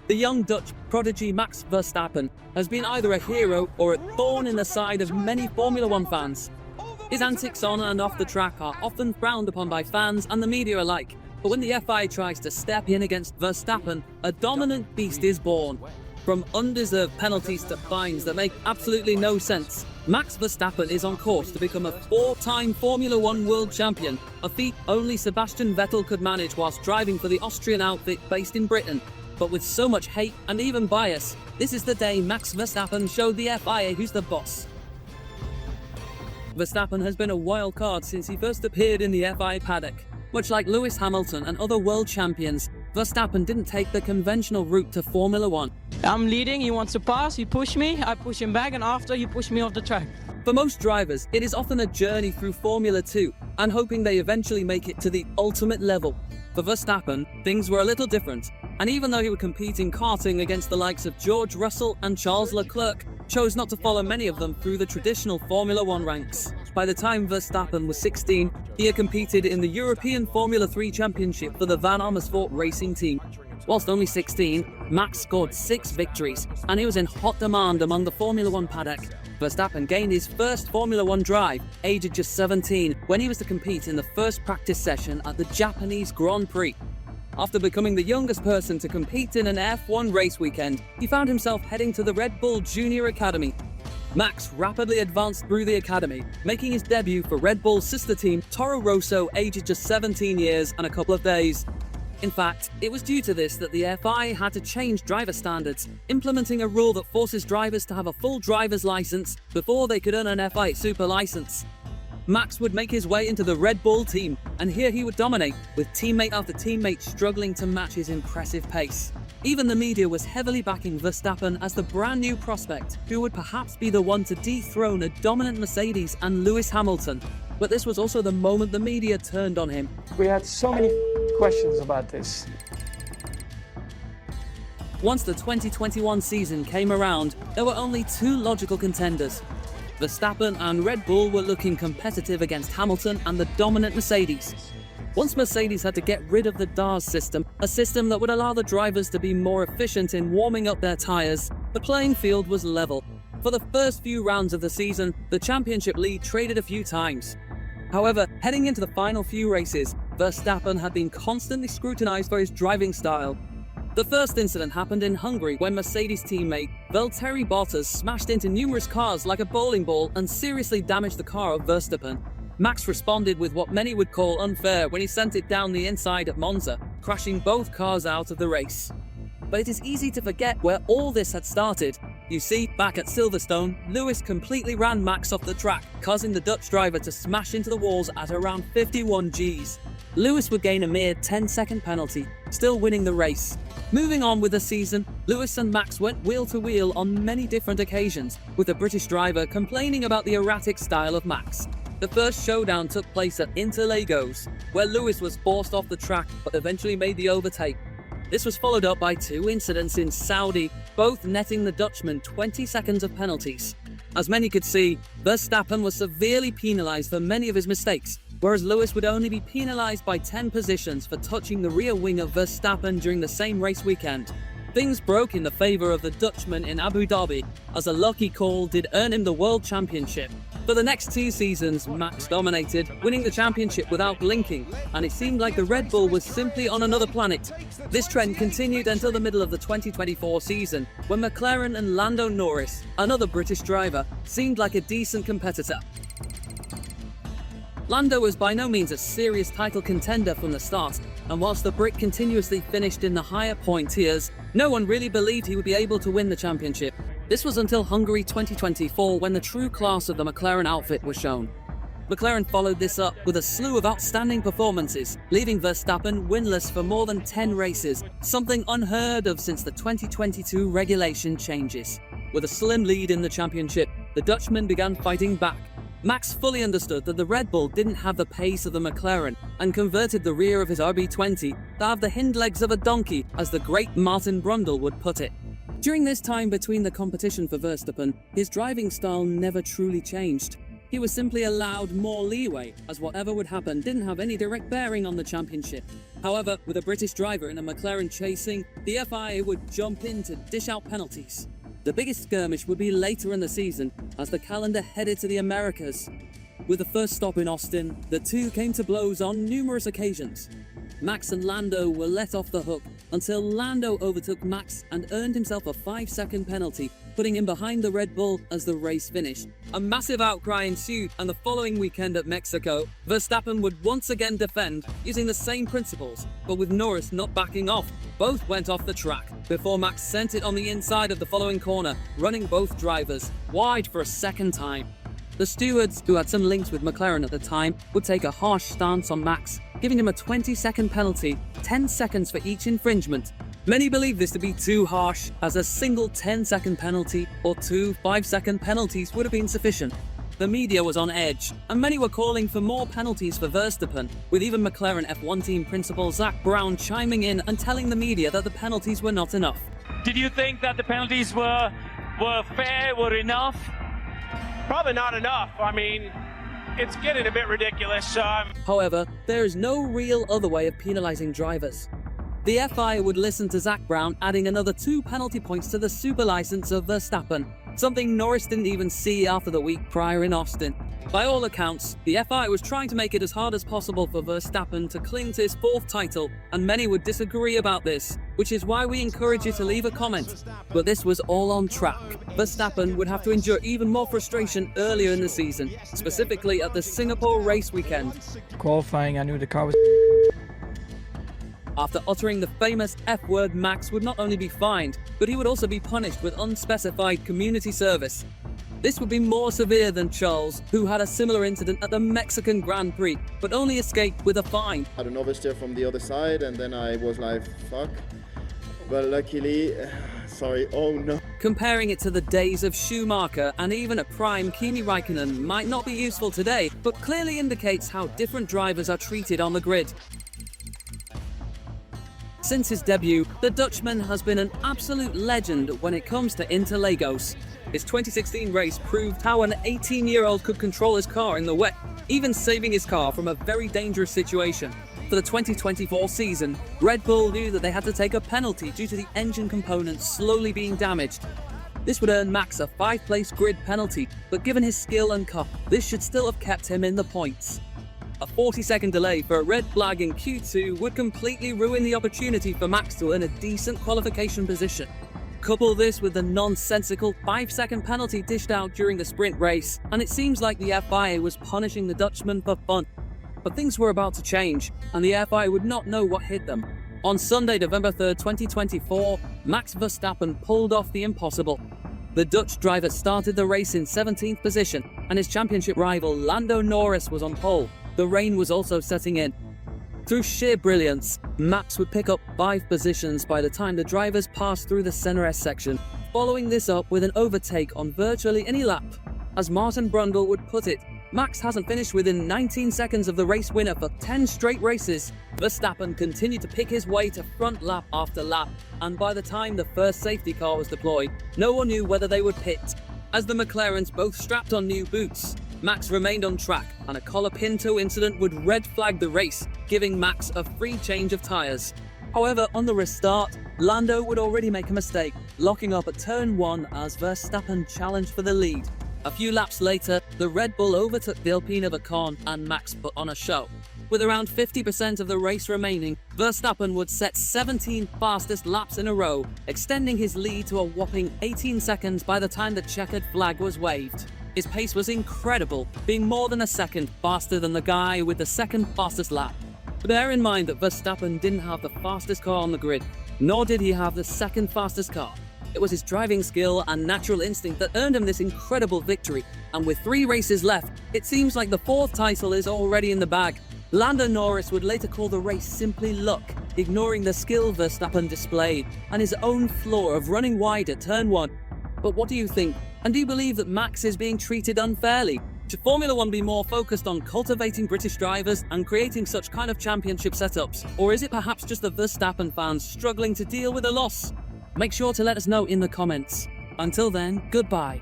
The young Dutch prodigy Max Verstappen has been either a hero or a thorn in the side of many Formula One fans. His antics on and off the track are often frowned upon by fans and the media alike, but when the FIA tries to step in against Verstappen, a dominant beast is born. From undeserved penalties to fines that make absolutely no sense, Max Verstappen is on course to become a 4-time Formula One world champion, a feat only Sebastian Vettel could manage whilst driving for the Austrian outfit based in Britain. But with so much hate and even bias, this is the day Max Verstappen showed the FIA who's the boss. Verstappen has been a wild card since he first appeared in the FIA paddock. Much like Lewis Hamilton and other world champions, Verstappen didn't take the conventional route to Formula One. I'm leading, he wants to pass, he pushed me, I push him back, and after he pushed me off the track. For most drivers, it is often a journey through Formula 2 and hoping they eventually make it to the ultimate level. For Verstappen, things were a little different, and even though he would compete in karting against the likes of George Russell and Charles Leclerc, chose not to follow many of them through the traditional Formula One ranks. By the time Verstappen was 16, he had competed in the European Formula 3 Championship for the Van Amersfoort racing team. Whilst only 16, Max scored 6 victories, and he was in hot demand among the Formula One paddock. Verstappen gained his first Formula One drive, aged just 17, when he was to compete in the first practice session at the Japanese Grand Prix. After becoming the youngest person to compete in an F1 race weekend, he found himself heading to the Red Bull Junior Academy. Max rapidly advanced through the academy, making his debut for Red Bull's sister team Toro Rosso, aged just 17 years and a couple of days. In fact, it was due to this that the FIA had to change driver standards, implementing a rule that forces drivers to have a full driver's license before they could earn an FIA Super license. Max would make his way into the Red Bull team, and here he would dominate, with teammate after teammate struggling to match his impressive pace. Even the media was heavily backing Verstappen as the brand new prospect, who would perhaps be the one to dethrone a dominant Mercedes and Lewis Hamilton. But this was also the moment the media turned on him. We had so many questions about this. Once the 2021 season came around, there were only 2 logical contenders. Verstappen and Red Bull were looking competitive against Hamilton and the dominant Mercedes. Once Mercedes had to get rid of the DARS system, a system that would allow the drivers to be more efficient in warming up their tyres, the playing field was level. For the first few rounds of the season, the championship lead traded a few times. However, heading into the final few races, Verstappen had been constantly scrutinised for his driving style. The first incident happened in Hungary when Mercedes teammate Valtteri Bottas smashed into numerous cars like a bowling ball and seriously damaged the car of Verstappen. Max responded with what many would call unfair when he sent it down the inside at Monza, crashing both cars out of the race. But it is easy to forget where all this had started. You see, back at Silverstone, Lewis completely ran Max off the track, causing the Dutch driver to smash into the walls at around 51 Gs. Lewis would gain a mere 10-second penalty, still winning the race. Moving on with the season, Lewis and Max went wheel to wheel on many different occasions, with the British driver complaining about the erratic style of Max. The first showdown took place at Interlagos, where Lewis was forced off the track but eventually made the overtake. This was followed up by 2 incidents in Saudi, both netting the Dutchman 20 seconds of penalties. As many could see, Verstappen was severely penalised for many of his mistakes, whereas Lewis would only be penalised by 10 positions for touching the rear wing of Verstappen during the same race weekend. Things broke in the favour of the Dutchman in Abu Dhabi, as a lucky call did earn him the World Championship. For the next 2 seasons, Max dominated, winning the championship without blinking, and it seemed like the Red Bull was simply on another planet. This trend continued until the middle of the 2024 season, when McLaren and Lando Norris, another British driver, seemed like a decent competitor. Lando was by no means a serious title contender from the start, and whilst the Brit continuously finished in the higher point tiers, no one really believed he would be able to win the championship. This was until Hungary 2024 when the true class of the McLaren outfit was shown. McLaren followed this up with a slew of outstanding performances, leaving Verstappen winless for more than 10 races, something unheard of since the 2022 regulation changes. With a slim lead in the championship, the Dutchman began fighting back. Max fully understood that the Red Bull didn't have the pace of the McLaren and converted the rear of his RB20 to have the hind legs of a donkey, as the great Martin Brundle would put it. During this time between the competition for Verstappen, his driving style never truly changed. He was simply allowed more leeway, as whatever would happen didn't have any direct bearing on the championship. However, with a British driver in a McLaren chasing, the FIA would jump in to dish out penalties. The biggest skirmish would be later in the season, as the calendar headed to the Americas. With the first stop in Austin, the two came to blows on numerous occasions. Max and Lando were let off the hook until Lando overtook Max and earned himself a 5-second penalty, putting him behind the Red Bull as the race finished. A massive outcry ensued, and the following weekend at Mexico, Verstappen would once again defend using the same principles, but with Norris not backing off. Both went off the track before Max sent it on the inside of the following corner, running both drivers wide for a second time. The stewards, who had some links with McLaren at the time, would take a harsh stance on Max, giving him a 20-second penalty, 10 seconds for each infringement. Many believe this to be too harsh, as a single 10-second penalty or 2 5-second penalties would have been sufficient. The media was on edge, and many were calling for more penalties for Verstappen, with even McLaren F1 team principal Zak Brown chiming in and telling the media that the penalties were not enough. Did you think that the penalties were fair, were enough? Probably not enough. I mean, it's getting a bit ridiculous. However, there is no real other way of penalising drivers. The FIA would listen to Zak Brown, adding another 2 penalty points to the super licence of Verstappen, something Norris didn't even see after the week prior in Austin. By all accounts, the FIA was trying to make it as hard as possible for Verstappen to cling to his 4th title, and many would disagree about this, which is why we encourage you to leave a comment. But this was all on track. Verstappen would have to endure even more frustration earlier in the season, specifically at the Singapore race weekend. Qualifying, I knew the car was... After uttering the famous F word, Max would not only be fined, but he would also be punished with unspecified community service. This would be more severe than Charles, who had a similar incident at the Mexican Grand Prix, but only escaped with a fine. I had an oversteer from the other side, and then I was like, fuck. But luckily, sorry, oh no. Comparing it to the days of Schumacher and even a prime Kimi Raikkonen might not be useful today, but clearly indicates how different drivers are treated on the grid. Since his debut, the Dutchman has been an absolute legend when it comes to Interlagos. His 2016 race proved how an 18-year-old could control his car in the wet, even saving his car from a very dangerous situation. For the 2024 season, Red Bull knew that they had to take a penalty due to the engine components slowly being damaged. This would earn Max a 5-place grid penalty, but given his skill and car, this should still have kept him in the points. A 40-second delay for a red flag in Q2 would completely ruin the opportunity for Max to earn a decent qualification position. Couple this with the nonsensical 5-second penalty dished out during the sprint race, and it seems like the FIA was punishing the Dutchman for fun. But things were about to change, and the FIA would not know what hit them. On Sunday, November 3rd, 2024, Max Verstappen pulled off the impossible. The Dutch driver started the race in 17th position, and his championship rival Lando Norris was on pole. The rain was also setting in. Through sheer brilliance, Max would pick up 5 positions by the time the drivers passed through the Center S section, following this up with an overtake on virtually any lap. As Martin Brundle would put it, Max hasn't finished within 19 seconds of the race winner for 10 straight races. Verstappen continued to pick his way to front lap after lap, and by the time the first safety car was deployed, no one knew whether they would pit. As the McLarens both strapped on new boots, Max remained on track, and a Colapinto incident would red flag the race, giving Max a free change of tyres. However, on the restart, Lando would already make a mistake, locking up at turn 1 as Verstappen challenged for the lead. A few laps later, the Red Bull overtook the Alpine of Ocon, and Max put on a show. With around 50% of the race remaining, Verstappen would set 17 fastest laps in a row, extending his lead to a whopping 18 seconds by the time the checkered flag was waved. His pace was incredible, being more than a second faster than the guy with the second fastest lap. But bear in mind that Verstappen didn't have the fastest car on the grid, nor did he have the second fastest car. It was his driving skill and natural instinct that earned him this incredible victory, and with 3 races left, it seems like the 4th title is already in the bag. Lando Norris would later call the race simply luck, ignoring the skill Verstappen displayed and his own flaw of running wide at turn 1. But what do you think? And do you believe that Max is being treated unfairly? Should Formula 1 be more focused on cultivating British drivers and creating such kind of championship setups? Or is it perhaps just the Verstappen fans struggling to deal with a loss? Make sure to let us know in the comments. Until then, goodbye.